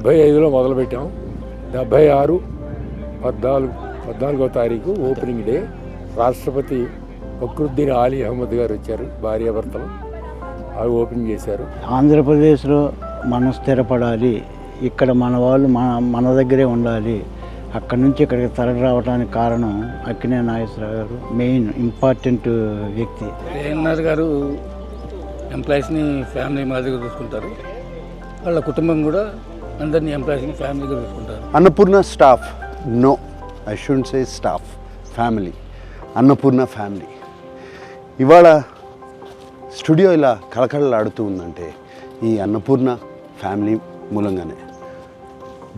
75లో మొదలుపెట్టాం. 76 14వ తారీఖు opening day. రాష్ట్రపతి ఫక్రుద్దీన్ ఆలీ అహ్మద్ గారు వచ్చారు, భార్యాభర్తలు. అవి ఓపెన్ చేశారు. ఆంధ్రప్రదేశ్లో మనం స్థిరపడాలి, ఇక్కడ మన వాళ్ళు మన దగ్గరే ఉండాలి, అక్కడి నుంచి ఇక్కడికి తరలి రావడానికి కారణం అక్కినేని నాగేశ్వరరావు గారు మెయిన్ ఇంపార్టెంట్ వ్యక్తి. ఏఎన్ఆర్ గారు ఎంప్లాయీస్ని ఫ్యామిలీ మాదిరిగా చూసుకుంటారు. వాళ్ళ కుటుంబం కూడా అందరినీ ఎంప్లాయీస్ని ఫ్యామిలీగా చూసుకుంటారు. Annapurna staff, no I shouldn't say staff, family. Annapurna family ఇవాళ స్టూడియో ఇలా కళకళలాడుతూ ఉందంటే ఈ అన్నపూర్ణ ఫ్యామిలీ మూలంగానే.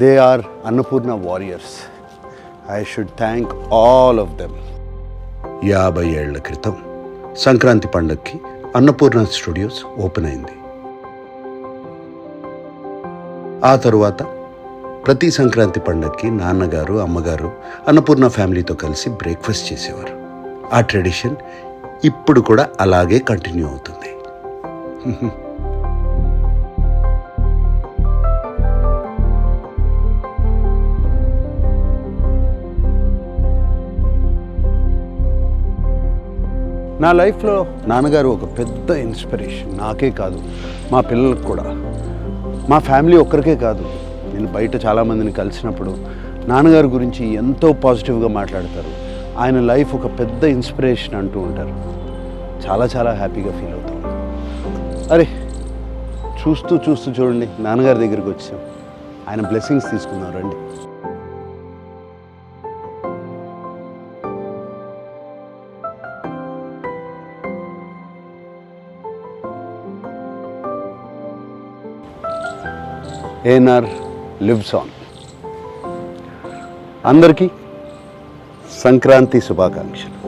They are Annapurna warriors. I should thank all of them. 50 ఏళ్ల క్రితం సంక్రాంతి పండగకి అన్నపూర్ణ స్టూడియోస్ ఓపెన్ అయింది. ఆ తరువాత ప్రతి సంక్రాంతి పండగకి నాన్నగారు అమ్మగారు అన్నపూర్ణ ఫ్యామిలీతో కలిసి బ్రేక్ఫాస్ట్ చేసేవారు. ఆ ట్రెడిషన్ ఇప్పుడు కూడా అలాగే కంటిన్యూ అవుతుంది. నా లైఫ్లో నాన్నగారు ఒక పెద్ద ఇన్స్పిరేషన్. నాకే కాదు, మా పిల్లలకు కూడా. మా ఫ్యామిలీ ఒక్కరికే కాదు, నేను బయట చాలామందిని కలిసినప్పుడు నాన్నగారి గురించి ఎంతో పాజిటివ్గా మాట్లాడతారు. ఆయన లైఫ్ ఒక పెద్ద ఇన్స్పిరేషన్ అంటూ ఉంటారు. చాలా చాలా హ్యాపీగా ఫీల్ అవుతాం. అరే చూస్తూ చూడండి నాన్నగారి దగ్గరికి వచ్చాం. ఆయన బ్లెస్సింగ్స్ తీసుకుందాం రండి. ANR lives on. అందరికీ సంక్రాంతి శుభాకాంక్షలు.